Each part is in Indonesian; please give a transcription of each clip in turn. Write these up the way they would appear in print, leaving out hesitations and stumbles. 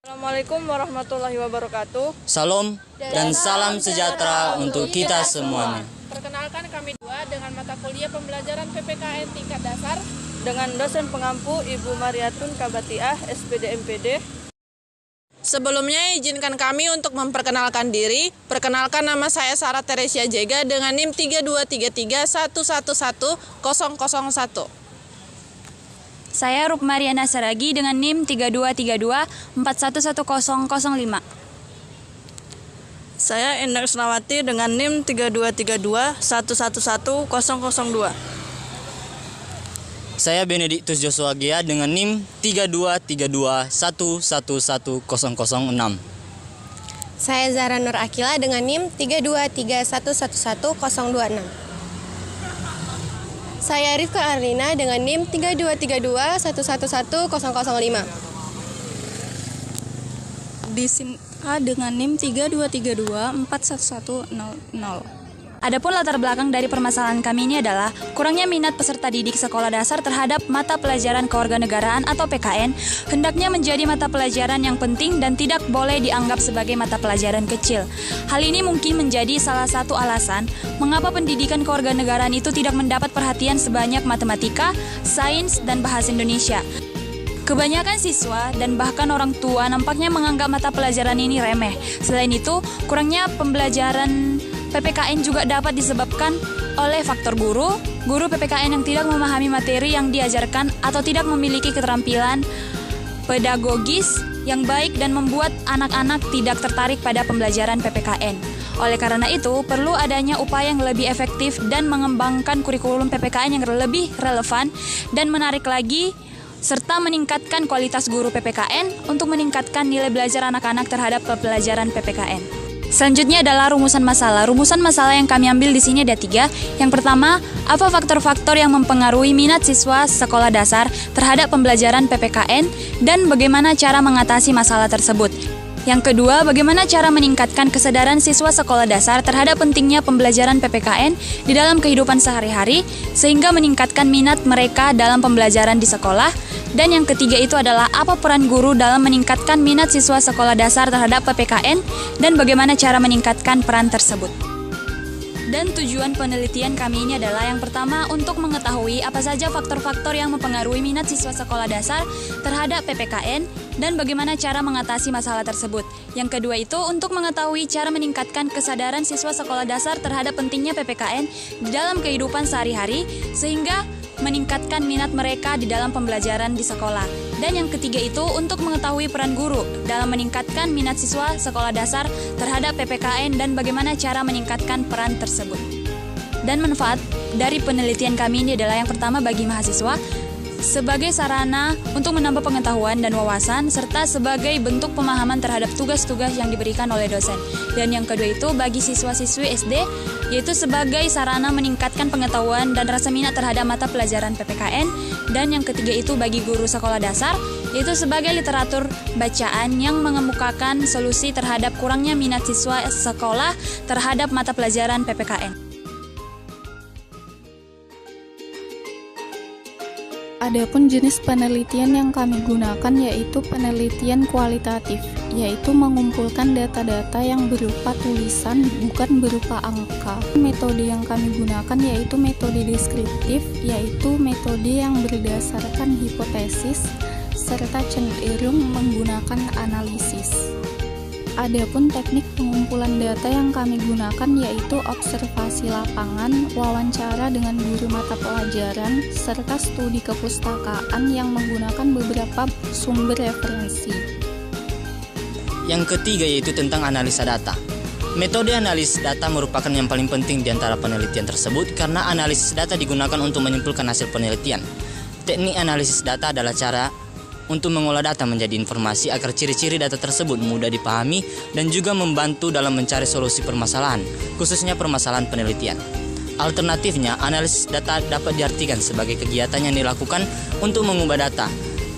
Assalamualaikum warahmatullahi wabarakatuh. Salam dan salam sejahtera untuk kita semuanya. Perkenalkan kami dua dengan mata kuliah pembelajaran PPKN tingkat dasar Dengan dosen pengampu Ibu Mariatun Kabatiah, SPD MPD. Sebelumnya izinkan kami untuk memperkenalkan diri. Perkenalkan, nama saya Sarah Teresia Jega dengan NIM 3233111001. Saya Rup Mariana Saragi dengan NIM 3232411005. Saya Endang Snawati dengan NIM 3232111002. Saya Benediktus Joshua Gia dengan NIM 3232111006. Saya Zahra Nur Akila dengan NIM 3231111026. Saya Rifka Arlina dengan NIM 3232111005. Disim A dengan NIM 3232411000. Adapun latar belakang dari permasalahan kami ini adalah kurangnya minat peserta didik sekolah dasar terhadap mata pelajaran kewarganegaraan atau PKN hendaknya menjadi mata pelajaran yang penting dan tidak boleh dianggap sebagai mata pelajaran kecil. Hal ini mungkin menjadi salah satu alasan mengapa pendidikan kewarganegaraan itu tidak mendapat perhatian sebanyak matematika, sains, dan bahasa Indonesia. Kebanyakan siswa dan bahkan orang tua nampaknya menganggap mata pelajaran ini remeh. Selain itu, kurangnya pembelajaran PPKN juga dapat disebabkan oleh faktor guru PPKN yang tidak memahami materi yang diajarkan atau tidak memiliki keterampilan pedagogis yang baik dan membuat anak-anak tidak tertarik pada pembelajaran PPKN. Oleh karena itu, perlu adanya upaya yang lebih efektif dan mengembangkan kurikulum PPKN yang lebih relevan dan menarik lagi serta meningkatkan kualitas guru PPKN untuk meningkatkan nilai belajar anak-anak terhadap pembelajaran PPKN. Selanjutnya adalah rumusan masalah. Rumusan masalah yang kami ambil di sini ada 3. Yang pertama, apa faktor-faktor yang mempengaruhi minat siswa sekolah dasar terhadap pembelajaran PPKN dan bagaimana cara mengatasi masalah tersebut. Yang kedua, bagaimana cara meningkatkan kesadaran siswa sekolah dasar terhadap pentingnya pembelajaran PPKN di dalam kehidupan sehari-hari sehingga meningkatkan minat mereka dalam pembelajaran di sekolah. Dan yang ketiga itu adalah apa peran guru dalam meningkatkan minat siswa sekolah dasar terhadap PPKN dan bagaimana cara meningkatkan peran tersebut. Dan tujuan penelitian kami ini adalah yang pertama untuk mengetahui apa saja faktor-faktor yang mempengaruhi minat siswa sekolah dasar terhadap PPKN dan bagaimana cara mengatasi masalah tersebut. Yang kedua itu untuk mengetahui cara meningkatkan kesadaran siswa sekolah dasar terhadap pentingnya PPKN di dalam kehidupan sehari-hari sehingga meningkatkan minat mereka di dalam pembelajaran di sekolah. Dan yang ketiga itu untuk mengetahui peran guru dalam meningkatkan minat siswa sekolah dasar terhadap PPKN dan bagaimana cara meningkatkan peran tersebut. Dan manfaat dari penelitian kami ini adalah yang pertama bagi mahasiswa sebagai sarana untuk menambah pengetahuan dan wawasan serta sebagai bentuk pemahaman terhadap tugas-tugas yang diberikan oleh dosen. Dan yang kedua itu bagi siswa-siswi SD yaitu sebagai sarana meningkatkan pengetahuan dan rasa minat terhadap mata pelajaran PPKN. Dan yang ketiga itu bagi guru sekolah dasar yaitu sebagai literatur bacaan yang mengemukakan solusi terhadap kurangnya minat siswa sekolah terhadap mata pelajaran PPKN. Adapun jenis penelitian yang kami gunakan yaitu penelitian kualitatif, yaitu mengumpulkan data-data yang berupa tulisan, bukan berupa angka. Metode yang kami gunakan yaitu metode deskriptif, yaitu metode yang berdasarkan hipotesis, serta cenderung menggunakan analisis. Adapun teknik pengumpulan data yang kami gunakan yaitu observasi lapangan, wawancara dengan guru mata pelajaran, serta studi kepustakaan yang menggunakan beberapa sumber referensi. Yang ketiga yaitu tentang analisa data. Metode analisis data merupakan yang paling penting di antara penelitian tersebut karena analisis data digunakan untuk menyimpulkan hasil penelitian. Teknik analisis data adalah cara untuk mengolah data menjadi informasi agar ciri-ciri data tersebut mudah dipahami dan juga membantu dalam mencari solusi permasalahan, khususnya permasalahan penelitian. Alternatifnya, analisis data dapat diartikan sebagai kegiatan yang dilakukan untuk mengubah data.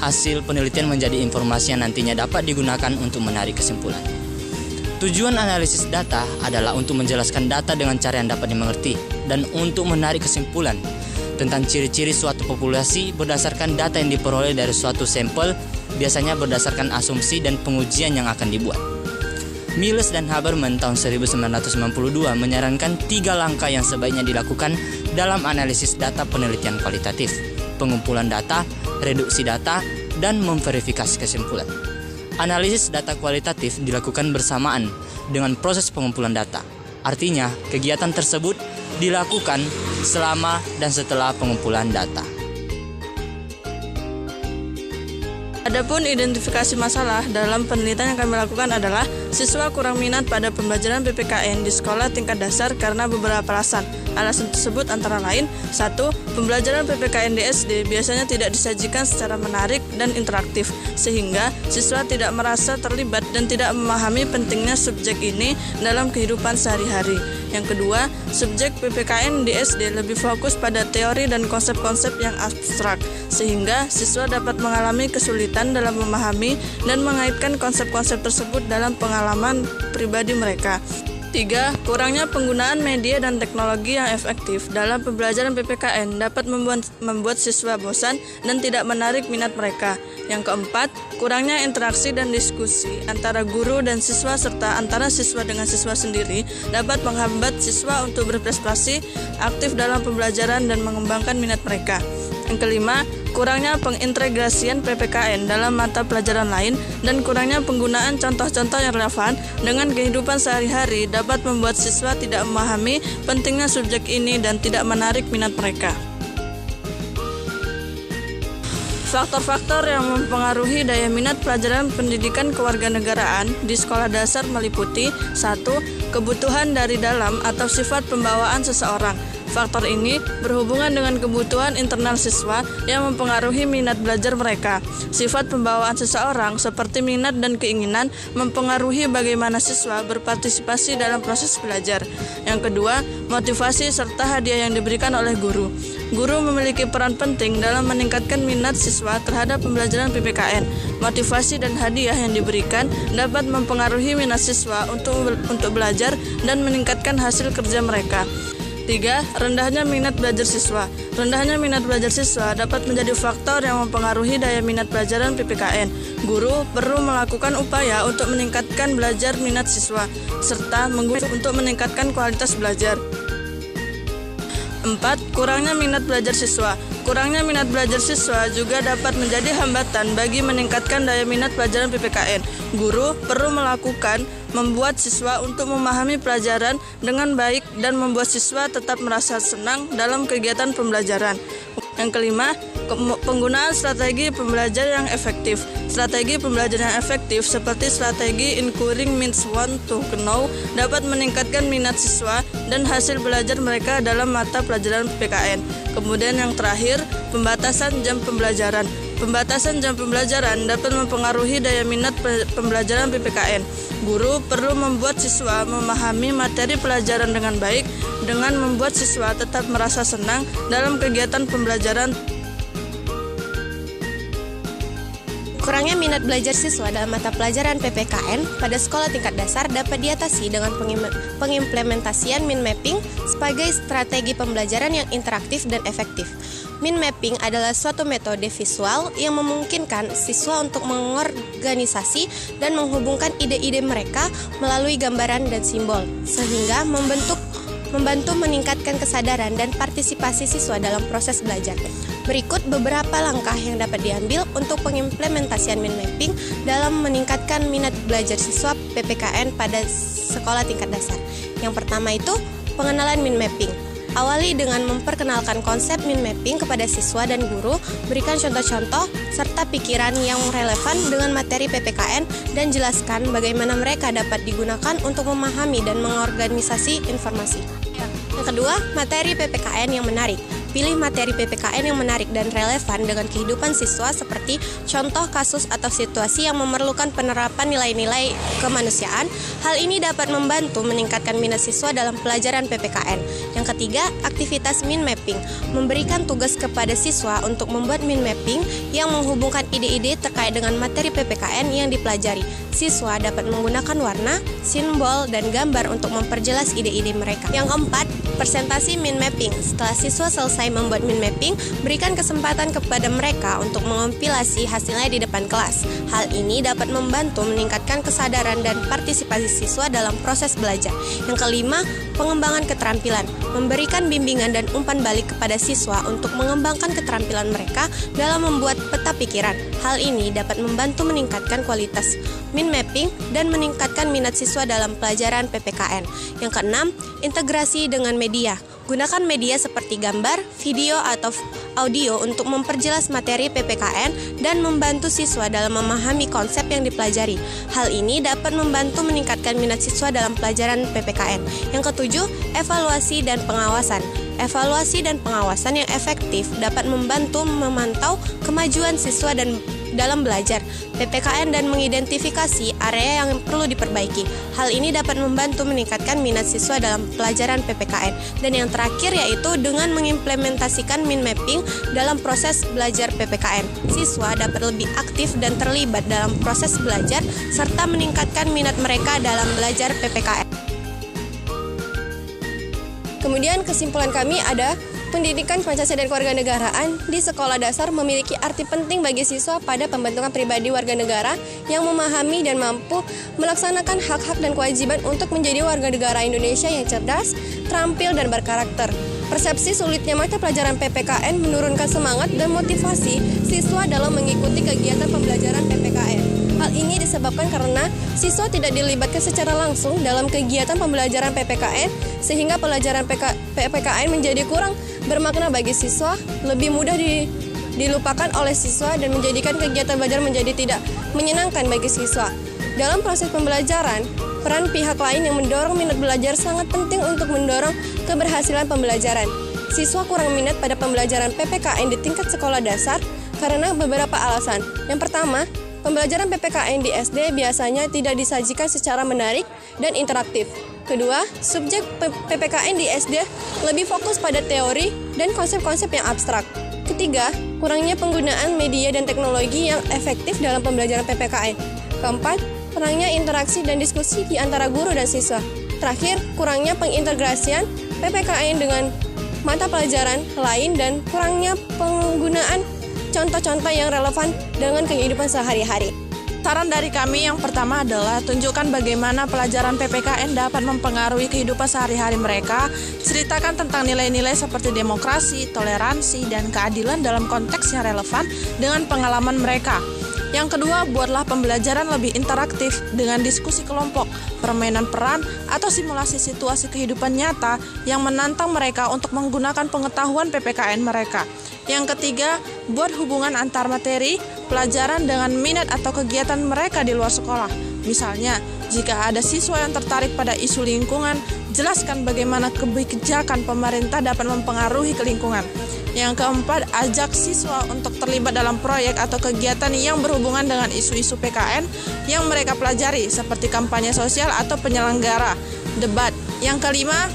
Hasil penelitian menjadi informasi yang nantinya dapat digunakan untuk menarik kesimpulan. Tujuan analisis data adalah untuk menjelaskan data dengan cara yang dapat dimengerti dan untuk menarik kesimpulan tentang ciri-ciri suatu populasi berdasarkan data yang diperoleh dari suatu sampel biasanya berdasarkan asumsi dan pengujian yang akan dibuat. Miles dan Haberman tahun 1992 menyarankan 3 langkah yang sebaiknya dilakukan dalam analisis data penelitian kualitatif: pengumpulan data, reduksi data, dan memverifikasi kesimpulan. Analisis data kualitatif dilakukan bersamaan dengan proses pengumpulan data. Artinya, kegiatan tersebut dilakukan selama dan setelah pengumpulan data. Adapun identifikasi masalah dalam penelitian yang kami lakukan adalah siswa kurang minat pada pembelajaran PPKN di sekolah tingkat dasar karena beberapa alasan. Alasan tersebut antara lain: 1. Pembelajaran PPKN di SD biasanya tidak disajikan secara menarik dan interaktif, sehingga siswa tidak merasa terlibat dan tidak memahami pentingnya subjek ini dalam kehidupan sehari-hari. Yang kedua, subjek PPKN di SD lebih fokus pada teori dan konsep-konsep yang abstrak, sehingga siswa dapat mengalami kesulitan dalam memahami dan mengaitkan konsep-konsep tersebut dalam pengalaman pribadi mereka. 3. Kurangnya penggunaan media dan teknologi yang efektif dalam pembelajaran PPKN dapat membuat siswa bosan dan tidak menarik minat mereka. Yang keempat, kurangnya interaksi dan diskusi antara guru dan siswa serta antara siswa dengan siswa sendiri dapat menghambat siswa untuk berprestasi aktif dalam pembelajaran dan mengembangkan minat mereka. Yang kelima, kurangnya pengintegrasian PPKN dalam mata pelajaran lain dan kurangnya penggunaan contoh-contoh yang relevan dengan kehidupan sehari-hari dapat membuat siswa tidak memahami pentingnya subjek ini dan tidak menarik minat mereka. Faktor-faktor yang mempengaruhi daya minat pelajaran pendidikan kewarganegaraan di sekolah dasar meliputi: 1. Kebutuhan dari dalam atau sifat pembawaan seseorang. Faktor ini berhubungan dengan kebutuhan internal siswa yang mempengaruhi minat belajar mereka. Sifat pembawaan seseorang seperti minat dan keinginan mempengaruhi bagaimana siswa berpartisipasi dalam proses belajar. Yang kedua, motivasi serta hadiah yang diberikan oleh guru. Guru memiliki peran penting dalam meningkatkan minat siswa terhadap pembelajaran PPKN. Motivasi dan hadiah yang diberikan dapat mempengaruhi minat siswa untuk belajar dan meningkatkan hasil kerja mereka. 3. Rendahnya minat belajar siswa. Rendahnya minat belajar siswa dapat menjadi faktor yang mempengaruhi daya minat pelajaran PPKN. Guru perlu melakukan upaya untuk meningkatkan belajar minat siswa, serta untuk meningkatkan kualitas belajar. 4. Kurangnya minat belajar siswa. Kurangnya minat belajar siswa juga dapat menjadi hambatan bagi meningkatkan daya minat pelajaran PPKN. Guru perlu membuat siswa untuk memahami pelajaran dengan baik dan membuat siswa tetap merasa senang dalam kegiatan pembelajaran. Yang kelima, penggunaan strategi pembelajaran yang efektif. Strategi pembelajaran yang efektif seperti strategi Inquiring Minds Want to Know dapat meningkatkan minat siswa dan hasil belajar mereka dalam mata pelajaran PPKN. Kemudian yang terakhir, pembatasan jam pembelajaran. Pembatasan jam pembelajaran dapat mempengaruhi daya minat pembelajaran PPKN. Guru perlu membuat siswa memahami materi pelajaran dengan baik dengan membuat siswa tetap merasa senang dalam kegiatan pembelajaran. Kurangnya minat belajar siswa dalam mata pelajaran PPKN pada sekolah tingkat dasar dapat diatasi dengan pengimplementasian mind mapping sebagai strategi pembelajaran yang interaktif dan efektif. Mind mapping adalah suatu metode visual yang memungkinkan siswa untuk mengorganisasi dan menghubungkan ide-ide mereka melalui gambaran dan simbol, sehingga membantu meningkatkan kesadaran dan partisipasi siswa dalam proses belajar. Berikut beberapa langkah yang dapat diambil untuk pengimplementasian mind mapping dalam meningkatkan minat belajar siswa PPKN pada sekolah tingkat dasar. Yang pertama itu pengenalan mind mapping. Awali dengan memperkenalkan konsep mind mapping kepada siswa dan guru, berikan contoh-contoh serta pikiran yang relevan dengan materi PPKN dan jelaskan bagaimana mereka dapat digunakan untuk memahami dan mengorganisasi informasi. Yang kedua, materi PPKN yang menarik. Pilih materi PPKN yang menarik dan relevan dengan kehidupan siswa seperti contoh kasus atau situasi yang memerlukan penerapan nilai-nilai kemanusiaan. Hal ini dapat membantu meningkatkan minat siswa dalam pelajaran PPKN. Yang ketiga, aktivitas mind mapping. Memberikan tugas kepada siswa untuk membuat mind mapping yang menghubungkan ide-ide terkait dengan materi PPKN yang dipelajari. Siswa dapat menggunakan warna, simbol, dan gambar untuk memperjelas ide-ide mereka. Yang keempat, presentasi mind mapping. Setelah siswa selesai selesai membuat mind mapping, berikan kesempatan kepada mereka untuk mengompilasi hasilnya di depan kelas. Hal ini dapat membantu meningkatkan kesadaran dan partisipasi siswa dalam proses belajar. Yang kelima, pengembangan keterampilan. Memberikan bimbingan dan umpan balik kepada siswa untuk mengembangkan keterampilan mereka dalam membuat peta pikiran. Hal ini dapat membantu meningkatkan kualitas mind mapping dan meningkatkan minat siswa dalam pelajaran PPKN. Yang keenam, integrasi dengan media. Gunakan media seperti gambar, video, atau audio untuk memperjelas materi PPKN dan membantu siswa dalam memahami konsep yang dipelajari. Hal ini dapat membantu meningkatkan minat siswa dalam pelajaran PPKN. Yang ketujuh, evaluasi dan pengawasan. Evaluasi dan pengawasan yang efektif dapat membantu memantau kemajuan siswa dan dalam belajar PPKN dan mengidentifikasi area yang perlu diperbaiki. Hal ini dapat membantu meningkatkan minat siswa dalam pelajaran PPKN. Dan yang terakhir yaitu dengan mengimplementasikan mind mapping dalam proses belajar PPKN. Siswa dapat lebih aktif dan terlibat dalam proses belajar serta meningkatkan minat mereka dalam belajar PPKN. Kemudian kesimpulan kami ada pendidikan Pancasila dan Kewarganegaraan di sekolah dasar memiliki arti penting bagi siswa pada pembentukan pribadi warga negara yang memahami dan mampu melaksanakan hak-hak dan kewajiban untuk menjadi warga negara Indonesia yang cerdas, terampil, dan berkarakter. Persepsi sulitnya mata pelajaran PPKN menurunkan semangat dan motivasi siswa dalam mengikuti kegiatan pembelajaran PPKN. Hal ini disebabkan karena siswa tidak dilibatkan secara langsung dalam kegiatan pembelajaran PPKN, sehingga pelajaran PPKN menjadi kurang bermakna bagi siswa, lebih mudah dilupakan oleh siswa, dan menjadikan kegiatan belajar menjadi tidak menyenangkan bagi siswa. Dalam proses pembelajaran, peran pihak lain yang mendorong minat belajar sangat penting untuk mendorong keberhasilan pembelajaran. Siswa kurang minat pada pembelajaran PPKN di tingkat sekolah dasar karena beberapa alasan. Yang pertama, pembelajaran PPKN di SD biasanya tidak disajikan secara menarik dan interaktif. Kedua, subjek PPKN di SD lebih fokus pada teori dan konsep-konsep yang abstrak. Ketiga, kurangnya penggunaan media dan teknologi yang efektif dalam pembelajaran PPKN. Keempat, kurangnya interaksi dan diskusi di antara guru dan siswa. Terakhir, kurangnya pengintegrasian PPKN dengan mata pelajaran lain dan kurangnya penggunaan contoh-contoh yang relevan dengan kehidupan sehari-hari. Saran dari kami yang pertama adalah tunjukkan bagaimana pelajaran PPKN dapat mempengaruhi kehidupan sehari-hari mereka. Ceritakan tentang nilai-nilai seperti demokrasi, toleransi, dan keadilan dalam konteks yang relevan dengan pengalaman mereka. Yang kedua, buatlah pembelajaran lebih interaktif dengan diskusi kelompok, permainan peran, atau simulasi situasi kehidupan nyata yang menantang mereka untuk menggunakan pengetahuan PPKN mereka. Yang ketiga, buat hubungan antar materi, pelajaran dengan minat atau kegiatan mereka di luar sekolah. Misalnya, jika ada siswa yang tertarik pada isu lingkungan, jelaskan bagaimana kebijakan pemerintah dapat mempengaruhi ke lingkungan. Yang keempat, ajak siswa untuk terlibat dalam proyek atau kegiatan yang berhubungan dengan isu-isu PKN yang mereka pelajari, seperti kampanye sosial atau penyelenggara debat. Yang kelima,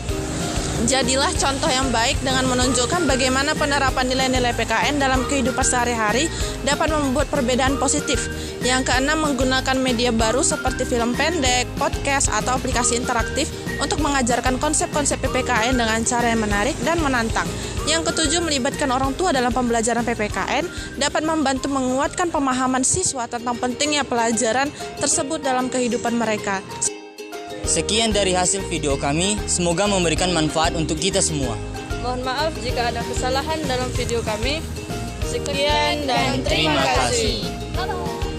jadilah contoh yang baik dengan menunjukkan bagaimana penerapan nilai-nilai PKN dalam kehidupan sehari-hari dapat membuat perbedaan positif. Yang keenam, menggunakan media baru seperti film pendek, podcast, atau aplikasi interaktif untuk mengajarkan konsep-konsep PPKN dengan cara yang menarik dan menantang. Yang ketujuh, melibatkan orang tua dalam pembelajaran PPKN dapat membantu menguatkan pemahaman siswa tentang pentingnya pelajaran tersebut dalam kehidupan mereka. Sekian dari hasil video kami, semoga memberikan manfaat untuk kita semua. Mohon maaf jika ada kesalahan dalam video kami. Sekian dan terima kasih. Bye-bye.